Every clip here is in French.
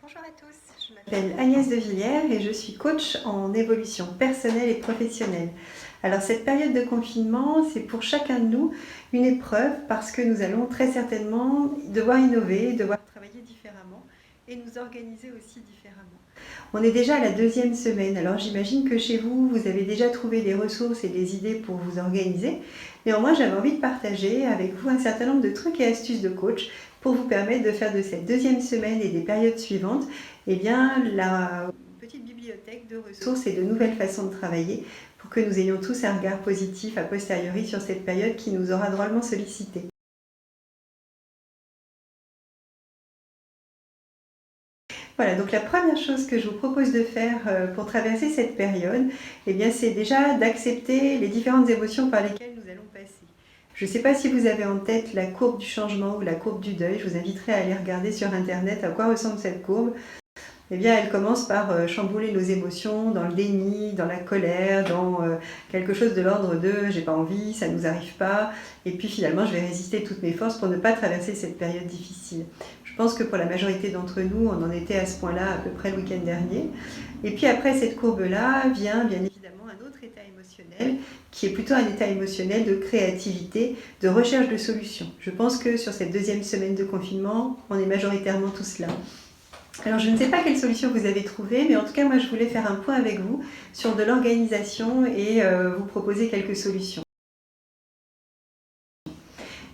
Bonjour à tous, je m'appelle Agnès de Villiers et je suis coach en évolution personnelle et professionnelle. Alors cette période de confinement, c'est pour chacun de nous une épreuve parce que nous allons très certainement devoir innover, devoir travailler différemment et nous organiser aussi différemment. On est déjà à la deuxième semaine, alors j'imagine que chez vous, vous avez déjà trouvé des ressources et des idées pour vous organiser. Néanmoins, j'avais envie de partager avec vous un certain nombre de trucs et astuces de coach pour vous permettre de faire de cette deuxième semaine et des périodes suivantes, eh bien, la petite bibliothèque de ressources et de nouvelles façons de travailler pour que nous ayons tous un regard positif a posteriori sur cette période qui nous aura drôlement sollicité. Voilà, donc la première chose que je vous propose de faire pour traverser cette période, eh bien, c'est déjà d'accepter les différentes émotions par lesquelles nous allons passer. Je ne sais pas si vous avez en tête la courbe du changement ou la courbe du deuil. Je vous inviterai à aller regarder sur internet à quoi ressemble cette courbe. Eh bien, elle commence par chambouler nos émotions dans le déni, dans la colère, dans quelque chose de l'ordre de j'ai pas envie, ça nous arrive pas, et puis finalement je vais résister de toutes mes forces pour ne pas traverser cette période difficile. Je pense que pour la majorité d'entre nous, on en était à ce point-là à peu près le week-end dernier. Et puis après cette courbe-là vient bien évidemment un autre état émotionnel qui est plutôt un état émotionnel de créativité, de recherche de solutions. Je pense que sur cette deuxième semaine de confinement, on est majoritairement tous là. Alors je ne sais pas quelle solution vous avez trouvée, mais en tout cas moi je voulais faire un point avec vous sur de l'organisation et vous proposer quelques solutions.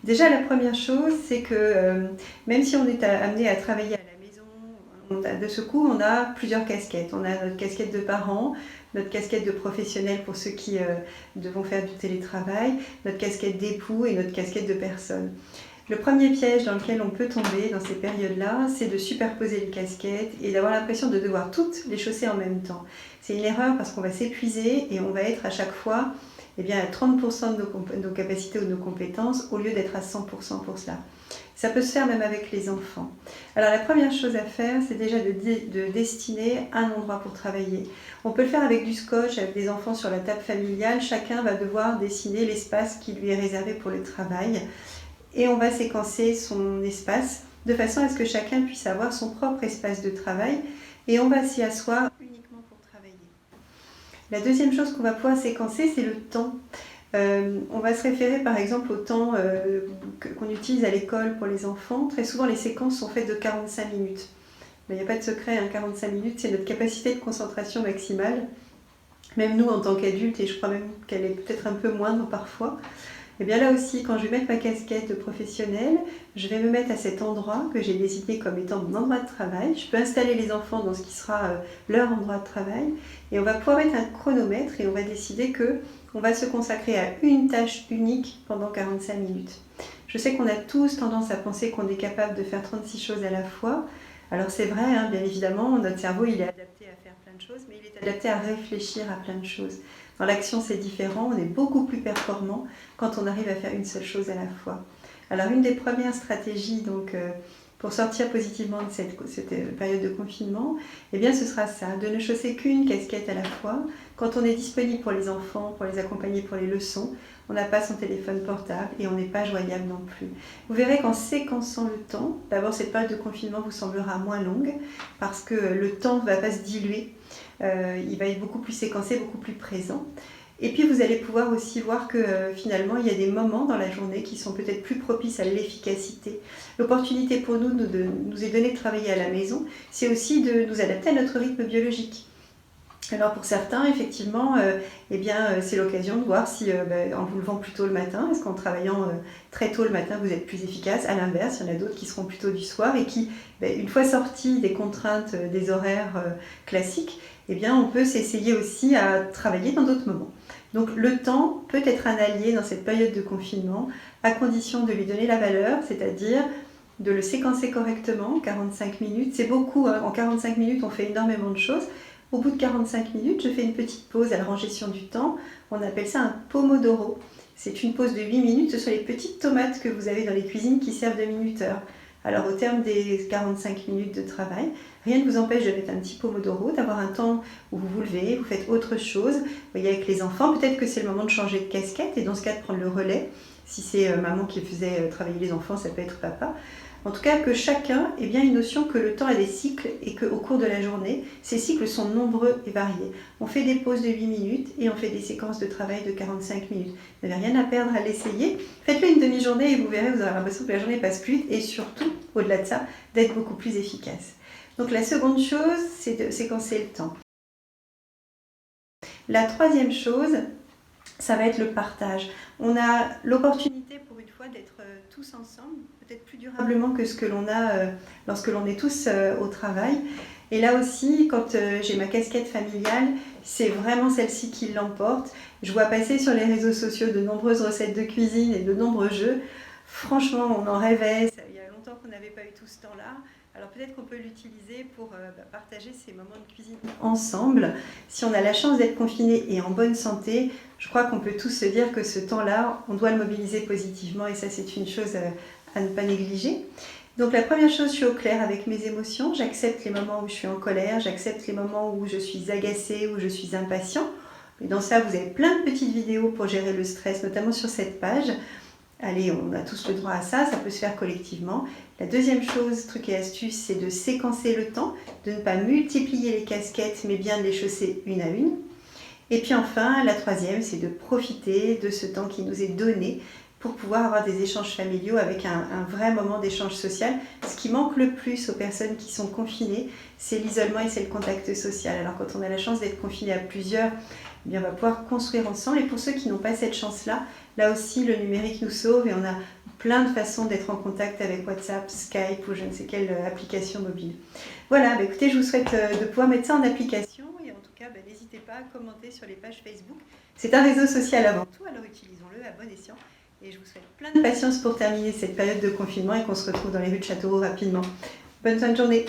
Déjà la première chose c'est que même si on est amené à travailler à la maison, de ce coup on a plusieurs casquettes. On a notre casquette de parents, notre casquette de professionnel pour ceux qui devront faire du télétravail, notre casquette d'époux et notre casquette de personne. Le premier piège dans lequel on peut tomber dans ces périodes-là, c'est de superposer les casquettes et d'avoir l'impression de devoir toutes les chausser en même temps. C'est une erreur parce qu'on va s'épuiser et on va être à chaque fois à 30% de nos capacités ou de nos compétences au lieu d'être à 100% pour cela. Ça peut se faire même avec les enfants. Alors la première chose à faire, c'est déjà de destiner un endroit pour travailler. On peut le faire avec du scotch, avec des enfants sur la table familiale. Chacun va devoir dessiner l'espace qui lui est réservé pour le travail. Et on va séquencer son espace de façon à ce que chacun puisse avoir son propre espace de travail et on va s'y asseoir uniquement pour travailler. La deuxième chose qu'on va pouvoir séquencer, c'est le temps. On va se référer par exemple au temps qu'on utilise à l'école pour les enfants. Très souvent, les séquences sont faites de 45 minutes. Mais il n'y a pas de secret, 45 minutes, c'est notre capacité de concentration maximale. Même nous, en tant qu'adultes, et je crois même qu'elle est peut-être un peu moindre parfois, et bien là aussi, quand je vais mettre ma casquette de professionnelle, je vais me mettre à cet endroit que j'ai désigné comme étant mon endroit de travail. Je peux installer les enfants dans ce qui sera leur endroit de travail et on va pouvoir mettre un chronomètre et on va décider qu'on va se consacrer à une tâche unique pendant 45 minutes. Je sais qu'on a tous tendance à penser qu'on est capable de faire 36 choses à la fois. Alors c'est vrai, hein, bien évidemment, notre cerveau il est adapté à faire plein de choses, mais il est adapté à réfléchir à plein de choses. Dans l'action, c'est différent, on est beaucoup plus performant quand on arrive à faire une seule chose à la fois. Alors une des premières stratégies pour sortir positivement de cette période de confinement, eh bien, ce sera ça, de ne chausser qu'une casquette à la fois. Quand on est disponible pour les enfants, pour les accompagner pour les leçons, on n'a pas son téléphone portable et on n'est pas joignable non plus. Vous verrez qu'en séquençant le temps, d'abord cette période de confinement vous semblera moins longue parce que le temps ne va pas se diluer. Il va être beaucoup plus séquencé, beaucoup plus présent. Et puis vous allez pouvoir aussi voir que finalement il y a des moments dans la journée qui sont peut-être plus propices à l'efficacité. L'opportunité pour nous nous est donnée de travailler à la maison, c'est aussi de nous adapter à notre rythme biologique. Alors pour certains, effectivement, c'est l'occasion de voir si en vous levant plus tôt le matin, est-ce qu'en travaillant très tôt le matin, vous êtes plus efficace. À l'inverse, il y en a d'autres qui seront plutôt du soir et qui, une fois sortis des contraintes des horaires classiques, on peut s'essayer aussi à travailler dans d'autres moments. Donc le temps peut être un allié dans cette période de confinement, à condition de lui donner la valeur, c'est-à-dire de le séquencer correctement, 45 minutes. C'est beaucoup, hein. En 45 minutes, on fait énormément de choses. Au bout de 45 minutes, je fais une petette pause à la gestion du temps. On appelle ça un pomodoro. C'est une pause de 8 minutes. Ce sont les petites tomates que vous avez dans les cuisines qui servent de minuteur. Alors au terme des 45 minutes de travail, rien ne vous empêche de mettre un petit pomodoro, d'avoir un temps où vous vous levez, vous faites autre chose. Vous voyez, avec les enfants, peut-être que c'est le moment de changer de casquette et dans ce cas de prendre le relais. Si c'est maman qui faisait travailler les enfants, ça peut être papa. En tout cas, que chacun ait bien une notion que le temps a des cycles et qu'au cours de la journée, ces cycles sont nombreux et variés. On fait des pauses de 8 minutes et on fait des séquences de travail de 45 minutes. Vous n'avez rien à perdre à l'essayer. Faites-le une demi-journée et vous verrez, vous aurez l'impression que la journée passe plus vite et surtout, au-delà de ça, d'être beaucoup plus efficace. Donc la seconde chose, c'est de séquencer le temps. La troisième chose, ça va être le partage. On a l'opportunité pour une fois d'être tous ensemble, peut-être plus durablement que ce que l'on a lorsque l'on est tous au travail. Et là aussi, quand j'ai ma casquette familiale, c'est vraiment celle-ci qui l'emporte. Je vois passer sur les réseaux sociaux de nombreuses recettes de cuisine et de nombreux jeux. Franchement, on en rêvait. Il y a longtemps qu'on n'avait pas eu tout ce temps-là. Alors peut-être qu'on peut l'utiliser pour partager ces moments de cuisine ensemble. Si on a la chance d'être confiné et en bonne santé, je crois qu'on peut tous se dire que ce temps-là, on doit le mobiliser positivement et ça c'est une chose à ne pas négliger. Donc la première chose, je suis au clair avec mes émotions, j'accepte les moments où je suis en colère, j'accepte les moments où je suis agacée, où je suis impatient. Et dans ça, vous avez plein de petites vidéos pour gérer le stress, notamment sur cette page. Allez, on a tous le droit à ça, ça peut se faire collectivement. La deuxième chose, truc et astuce, c'est de séquencer le temps, de ne pas multiplier les casquettes, mais bien de les chausser une à une. Et puis enfin, la troisième, c'est de profiter de ce temps qui nous est donné pour pouvoir avoir des échanges familiaux avec un vrai moment d'échange social. Ce qui manque le plus aux personnes qui sont confinées, c'est l'isolement et c'est le contact social. Alors quand on a la chance d'être confiné à plusieurs, eh bien, on va pouvoir construire ensemble. Et pour ceux qui n'ont pas cette chance-là, là aussi le numérique nous sauve et on a plein de façons d'être en contact avec WhatsApp, Skype ou je ne sais quelle application mobile. Voilà, bah écoutez, je vous souhaite de pouvoir mettre ça en application et en tout cas, n'hésitez pas à commenter sur les pages Facebook. C'est un réseau social avant tout, alors utilisons-le à bon escient. Et je vous souhaite plein de patience pour terminer cette période de confinement et qu'on se retrouve dans les rues de Châteauroux rapidement. Bonne fin de journée.